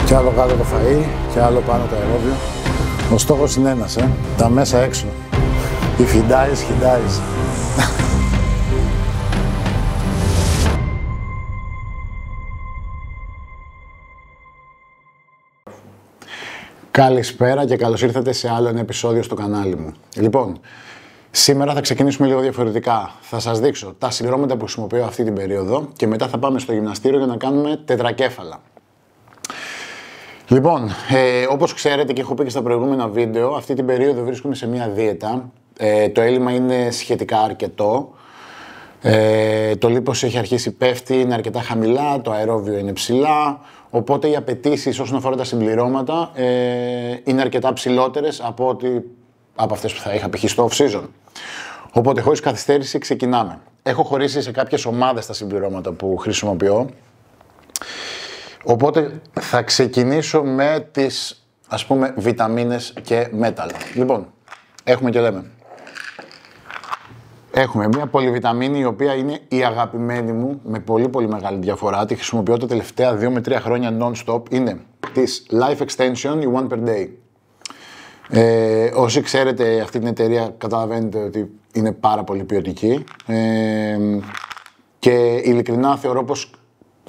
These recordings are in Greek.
Κι άλλο κάτω το φαΐ, κι άλλο πάνω το αερόβιο. Ο στόχος είναι ένας, τα μέσα έξω. If he dies, he dies. Καλησπέρα και καλώς ήρθατε σε άλλο ένα επεισόδιο στο κανάλι μου. Λοιπόν, σήμερα θα ξεκινήσουμε λίγο διαφορετικά. Θα σας δείξω τα συμπληρώματα που χρησιμοποιώ αυτή την περίοδο και μετά θα πάμε στο γυμναστήριο για να κάνουμε τετρακέφαλα. Λοιπόν, όπως ξέρετε και έχω πει και στα προηγούμενα βίντεο, αυτή την περίοδο βρίσκομαι σε μια δίαιτα. Το έλλειμμα είναι σχετικά αρκετό. Το λίπος έχει αρχίσει πέφτει, είναι αρκετά χαμηλά, το αερόβιο είναι ψηλά. Οπότε οι απαιτήσεις όσον αφορά τα συμπληρώματα είναι αρκετά ψηλότερες από αυτές που θα είχα π.χ. στο off-season. Οπότε χωρίς καθυστέρηση ξεκινάμε. Έχω χωρίσει σε κάποιες ομάδες τα συμπληρώματα που χρησιμοποιώ. Οπότε θα ξεκινήσω με τις, ας πούμε, βιταμίνες και μέταλλα. Λοιπόν, έχουμε και λέμε. Έχουμε μια πολυβιταμίνη η οποία είναι η αγαπημένη μου με πολύ μεγάλη διαφορά. Τη χρησιμοποιώ τα τελευταία 2 με 3 χρόνια non-stop. Είναι της Life Extension, η One Per Day. Όσοι ξέρετε αυτή την εταιρεία καταλαβαίνετε ότι είναι πάρα πολύ ποιοτική. Και ειλικρινά θεωρώ πως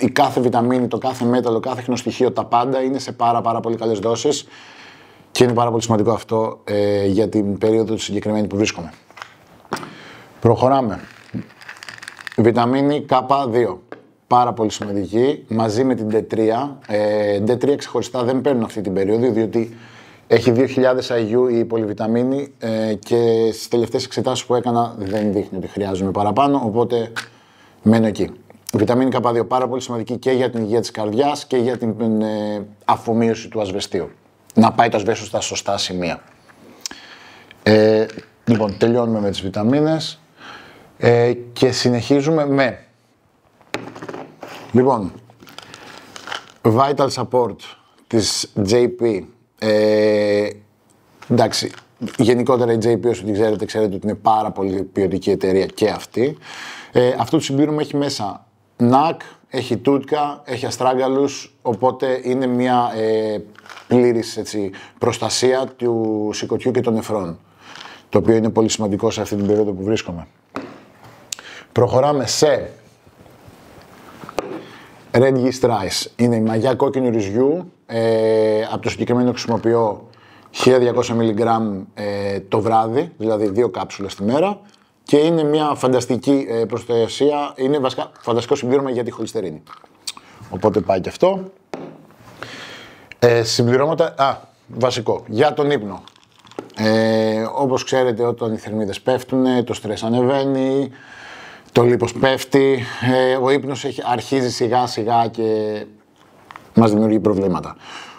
η κάθε βιταμίνη, το κάθε μέταλλο, κάθε χνοστοιχείο, τα πάντα είναι σε πάρα πολύ καλές δόσεις και είναι πάρα πολύ σημαντικό αυτό για την περίοδο του συγκεκριμένη που βρίσκομαι. Προχωράμε. Βιταμίνη K2. Πάρα πολύ σημαντική, μαζί με την D3. D3 ξεχωριστά δεν παίρνω αυτή την περίοδο, διότι έχει 2.000 IU η πολυβιταμίνη και στις τελευταίες εξετάσεις που έκανα δεν δείχνει ότι χρειάζομαι παραπάνω, οπότε μένω εκεί. Βιταμίνη K2 πάρα πολύ σημαντική και για την υγεία της καρδιάς και για την αφομοίωση του ασβεστίου. Να πάει το ασβέστιο στα σωστά σημεία. Λοιπόν, τελειώνουμε με τις βιταμίνες και συνεχίζουμε με... Λοιπόν, Vital Support της JP. Εντάξει, γενικότερα η JP, όσο την ξέρετε ότι είναι πάρα πολύ ποιοτική εταιρεία και αυτή. Αυτό το συμπλήρωμα έχει μέσα NAC, έχει τούτκα, έχει αστράγγαλους, οπότε είναι μια πλήρης προστασία του σηκωτιού και των νεφρών, το οποίο είναι πολύ σημαντικό σε αυτή την περίοδο που βρίσκομαι. Προχωράμε σε Red Yeast Rice. Είναι η μαγιά κόκκινου ρυζιού, από το συγκεκριμένο χρησιμοποιώ 1200 mg το βράδυ, δηλαδή 2 κάψουλες τη μέρα. Και είναι μια φανταστική προστασία, είναι βασικά φανταστικό συμπλήρωμα για τη χολυστερίνη. Οπότε πάει και αυτό. Συμπληρώματα, βασικό, για τον ύπνο. Όπως ξέρετε, όταν οι θερμίδες πέφτουν, το στρες ανεβαίνει, το λίπος πέφτει, ο ύπνος αρχίζει σιγά σιγά και μας δημιουργεί προβλήματα.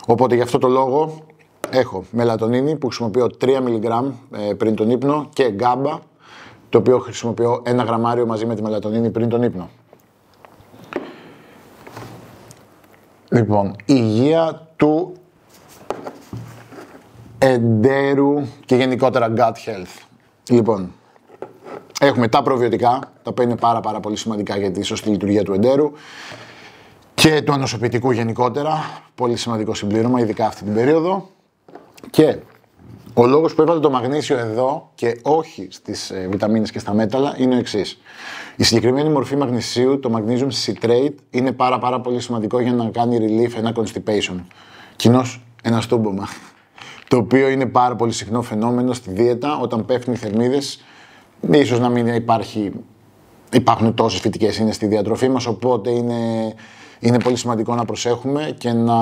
Οπότε γι' αυτό το λόγο έχω μελατονίνη που χρησιμοποιώ 3 mg πριν τον ύπνο και γκάμπα, το οποίο χρησιμοποιώ 1 γραμμάριο μαζί με τη μελατονίνη πριν τον ύπνο. Λοιπόν, υγεία του εντέρου και γενικότερα gut health. Λοιπόν, έχουμε τα προβιωτικά, τα οποία είναι πάρα πολύ σημαντικά για τη σωστή λειτουργία του εντέρου και του ανοσοποιητικού γενικότερα. Πολύ σημαντικό συμπλήρωμα, ειδικά αυτή την περίοδο. Και ο λόγος που έβαλε το μαγνήσιο εδώ και όχι στις βιταμίνες και στα μέταλλα είναι ο εξής. Η συγκεκριμένη μορφή μαγνησίου, το magnesium citrate, είναι πάρα πολύ σημαντικό για να κάνει relief ένα constipation. Κοινώς ένα στούμπομα. Το οποίο είναι πάρα πολύ συχνό φαινόμενο στη δίαιτα όταν πέφτουν οι θερμίδες. Ίσως να μην υπάρχουν τόσες φυτικές ίνες στη διατροφή μας, οπότε είναι πολύ σημαντικό να προσέχουμε και να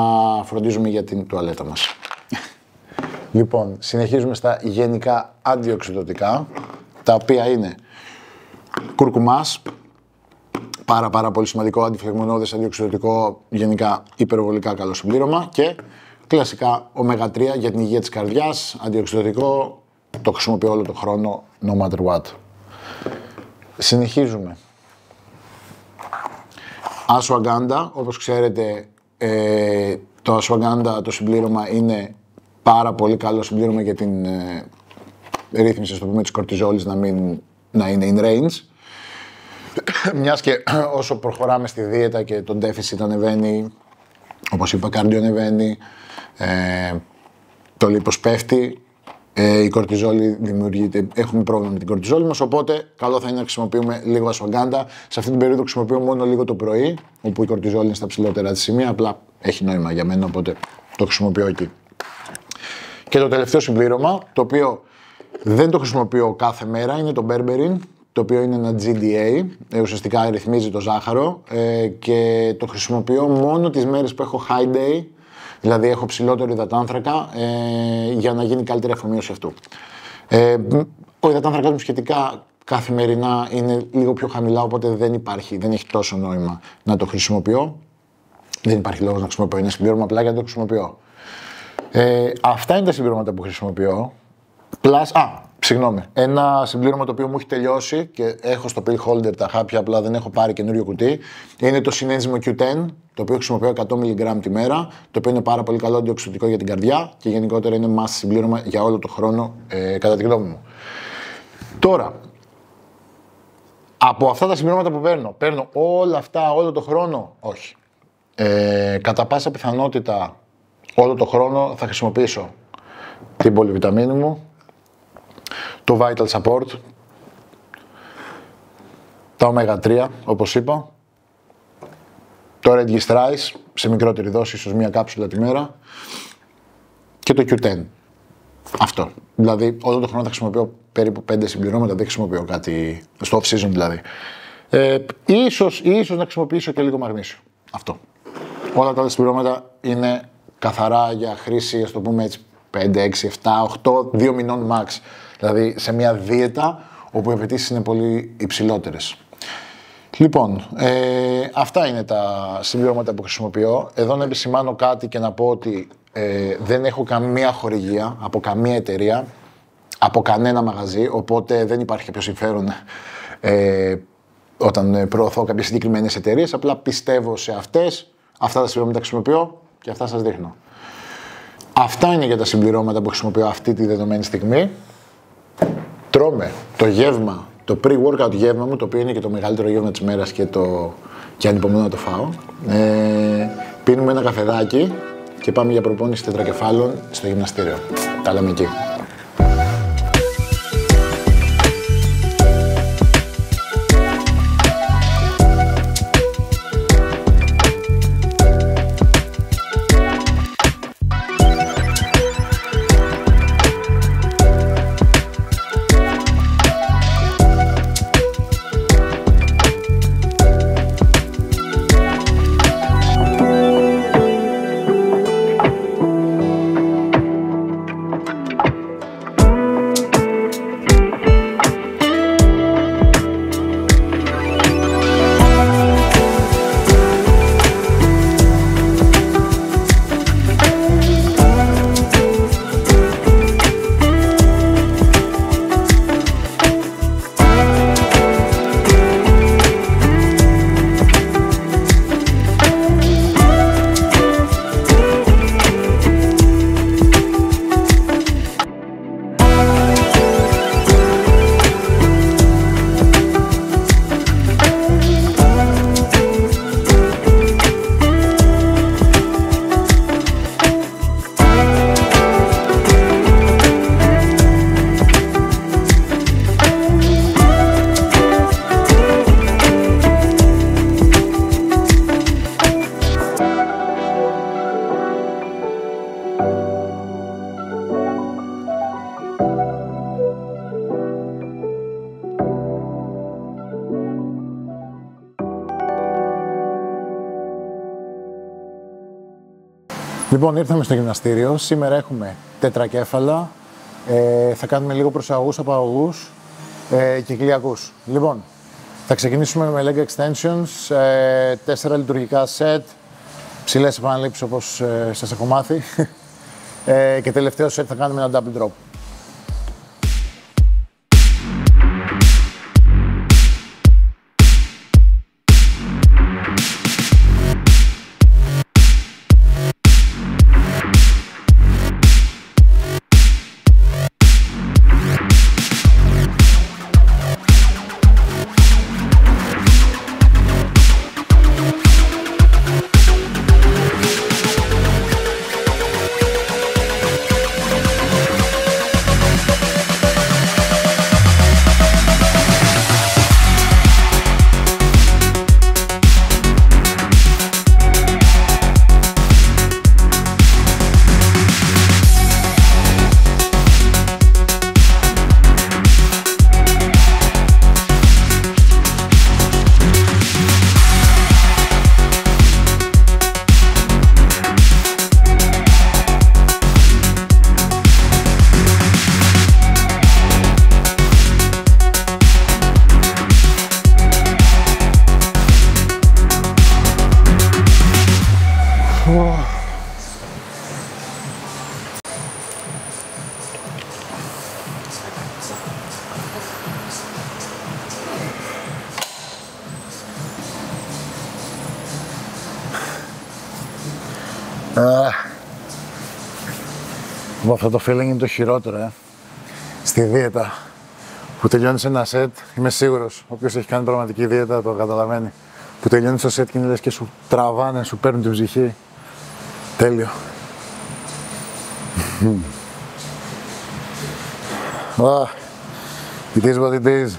φροντίζουμε για την τουαλέτα μας. Λοιπόν, συνεχίζουμε στα γενικά αντιοξυδωτικά, τα οποία είναι κουρκουμάς, πάρα πολύ σημαντικό, αντιφλεγμονώδες, αντιοξυδωτικό, γενικά υπερβολικά καλό συμπλήρωμα και κλασικά ω3 για την υγεία της καρδιάς, αντιοξυδωτικό, το χρησιμοποιώ όλο τον χρόνο, no matter what. Συνεχίζουμε. Ashwagandha, όπως ξέρετε, το ashwagandha, το συμπλήρωμα είναι πάρα πολύ καλό συμπλήρωμα για την ρύθμιση, στο πούμε, της κορτιζόλης να είναι in range. Μιας και όσο προχωράμε στη δίαιτα και το deficit ανεβαίνει, Όπως είπα, κάρντιο ανεβαίνει, το λίπος πέφτει, η κορτιζόλη δημιουργείται, έχουμε πρόβλημα με την κορτιζόλη μας, οπότε καλό θα είναι να χρησιμοποιούμε λίγο ασφαγκάντα. Σε αυτή την περίοδο χρησιμοποιώ μόνο λίγο το πρωί, όπου η κορτιζόλη είναι στα ψηλότερα της σημεία, απλά έχει νόημα για μένα, οπότε το χρησιμοποιώ εκεί. Και το τελευταίο συμπλήρωμα, το οποίο δεν το χρησιμοποιώ κάθε μέρα, είναι το Berberin, το οποίο είναι ένα GDA, ουσιαστικά ρυθμίζει το ζάχαρο και το χρησιμοποιώ μόνο τις μέρες που έχω high day, δηλαδή έχω ψηλότερο υδατάνθρακα για να γίνει καλύτερη αφομοίωση αυτού. Ο υδατάνθρακας μου σχετικά καθημερινά είναι λίγο πιο χαμηλά, οπότε δεν έχει τόσο νόημα να το χρησιμοποιώ. Δεν υπάρχει λόγος να χρησιμοποιώ ένα συμπλήρωμα απλά για να το χρησιμοποιώ. Αυτά είναι τα συμπληρώματα που χρησιμοποιώ. Ένα συμπλήρωμα το οποίο μου έχει τελειώσει και έχω στο pill holder τα χάπια, απλά δεν έχω πάρει καινούριο κουτί. Είναι το συνένζυμο Q10, το οποίο χρησιμοποιώ 100 mg τη μέρα, το οποίο είναι πάρα πολύ καλό αντιοξυδοτικό για την καρδιά και γενικότερα είναι must συμπλήρωμα για όλο το χρόνο, κατά τη γνώμη μου. Τώρα, από αυτά τα συμπληρώματα που παίρνω όλα αυτά όλο το χρόνο? Όχι. Κατά πάσα πιθανότητα όλο το χρόνο θα χρησιμοποιήσω την πολυβιταμίνη μου, το Vital Support, τα Omega 3 όπως είπα, το Red Yeast Rice σε μικρότερη δόση, ίσως μία κάψουλα τη μέρα και το Q10. Αυτό. Δηλαδή όλο το χρόνο θα χρησιμοποιώ περίπου 5 συμπληρώματα, δεν χρησιμοποιώ κάτι στο off season δηλαδή. Ίσως να χρησιμοποιήσω και λίγο μαγνήσιο. Αυτό. Όλα τα άλλα συμπληρώματα είναι καθαρά για χρήση, ας το πούμε έτσι, 5, 6, 7, 8, 2 μηνών max. Δηλαδή σε μια δίαιτα όπου οι απαιτήσεις είναι πολύ υψηλότερες. Λοιπόν, αυτά είναι τα συμπληρώματα που χρησιμοποιώ. Εδώ να επισημάνω κάτι και να πω ότι δεν έχω καμία χορηγία από καμία εταιρεία, από κανένα μαγαζί, οπότε δεν υπάρχει κάποιο συμφέρον όταν προωθώ κάποιες συγκεκριμένες εταιρείες. Απλά πιστεύω σε αυτές, αυτά τα συμπληρώματα χρησιμοποιώ και αυτά σας δείχνω. Αυτά είναι για τα συμπληρώματα που χρησιμοποιώ αυτή τη δεδομένη στιγμή. Τρώμε το γεύμα, το pre-workout γεύμα μου, το οποίο είναι και το μεγαλύτερο γεύμα της μέρας και ανυπομονώ να το φάω. Πίνουμε ένα καφεδάκι και πάμε για προπόνηση τετρακεφάλων στο γυμναστήριο. Τα λέμε εκεί. Λοιπόν, ήρθαμε στο γυμναστήριο. Σήμερα έχουμε τετρακέφαλα. Θα κάνουμε λίγο προσαγωγούς, απαγωγούς και κοιλιακούς. Λοιπόν, θα ξεκινήσουμε με leg extensions, 4 λειτουργικά set, ψηλές επαναλήψεις όπως σας έχω μάθει. Και τελευταίο set θα κάνουμε ένα double drop. Αυτό το feeling είναι το χειρότερο, στη δίαιτα. Που τελειώνεις ένα σετ, είμαι σίγουρος, όποιος έχει κάνει πραγματική δίαιτα το καταλαβαίνει. Που τελειώνεις το σετ και είναι λες και σου τραβάνε, σου παίρνουν την ψυχή. Τέλειο. It is what it is.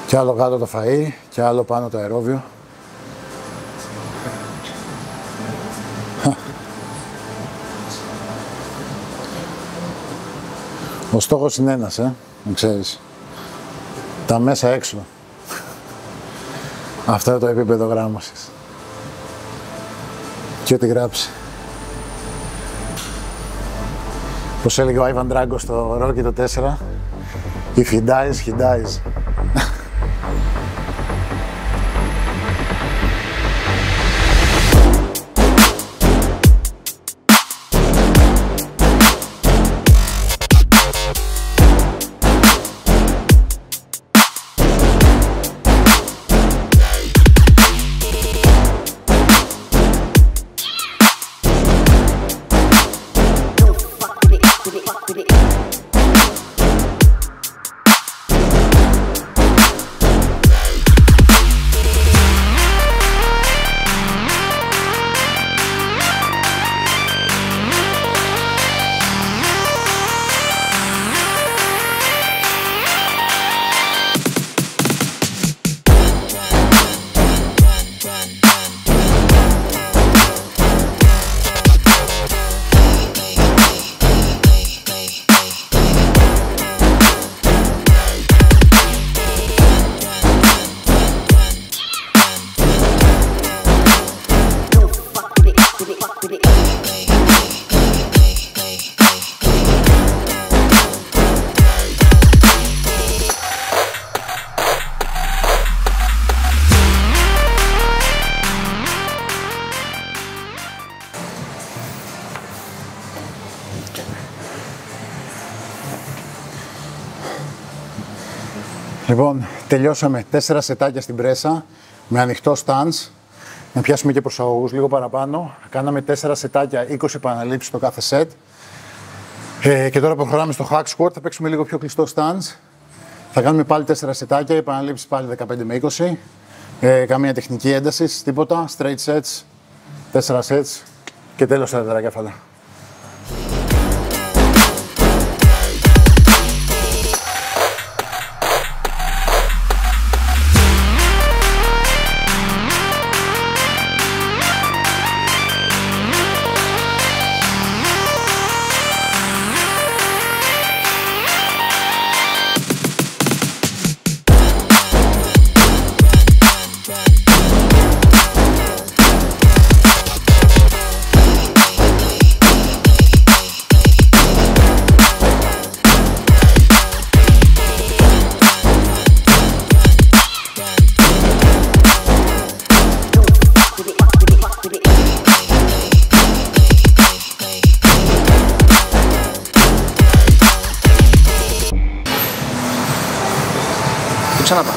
Κι άλλο κάτω το φαΐ, κι άλλο πάνω το αερόβιο. Ο στόχος είναι ένας, να ξέρεις. Τα μέσα έξω. Αυτό είναι το επίπεδο γράμμασης. Και ό,τι γράψει. Πώς έλεγε ο Ivan Drago στο Rocky το 4, if he dies, he dies. Λοιπόν, τελειώσαμε 4 σετάκια στην πρέσα με ανοιχτό stance. Να πιάσουμε και προσαγωγούς λίγο παραπάνω. Κάναμε 4 σετάκια, 20 επαναλήψεις το κάθε σετ. Και τώρα προχωράμε στο hack squat, θα παίξουμε λίγο πιο κλειστό stance. Θα κάνουμε πάλι 4 σετάκια, επαναλήψεις πάλι 15 με 20. Καμία τεχνική ένταση, τίποτα. Straight sets, 4 sets και τέλος τα τετρακέφαλα. Ξαναπά.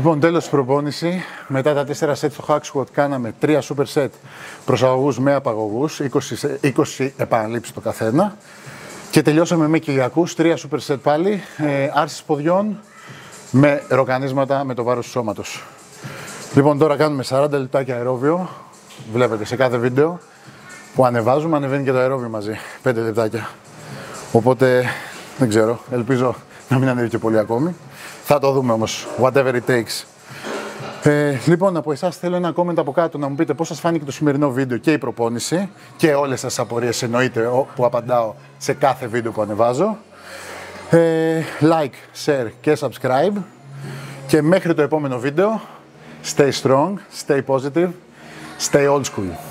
Λοιπόν, τέλος προπόνηση. Μετά τα 4 σετ στο hack squat κάναμε 3 super set προσαγωγούς με απαγωγούς, 20 επαναλήψεις το καθένα. Και τελειώσαμε με κοιλιακούς, 3 super set πάλι, άρσεις ποδιών με ροκανίσματα με το βάρος του σώματος. Λοιπόν, τώρα κάνουμε 40 λεπτάκια αερόβιο. Βλέπετε σε κάθε βίντεο που ανεβάζουμε, ανεβαίνει και το αερόβιο μαζί. 5 λεπτάκια. Οπότε, δεν ξέρω, ελπίζω να μην ανέβει και πολύ ακόμη. Θα το δούμε όμως, whatever it takes. Λοιπόν, από εσάς θέλω ένα comment από κάτω να μου πείτε πώς σας φάνηκε το σημερινό βίντεο και η προπόνηση και όλες σας απορίες εννοείται που απαντάω σε κάθε βίντεο που ανεβάζω. Like, share και subscribe. Και μέχρι το επόμενο βίντεο, stay strong, stay positive, stay old school.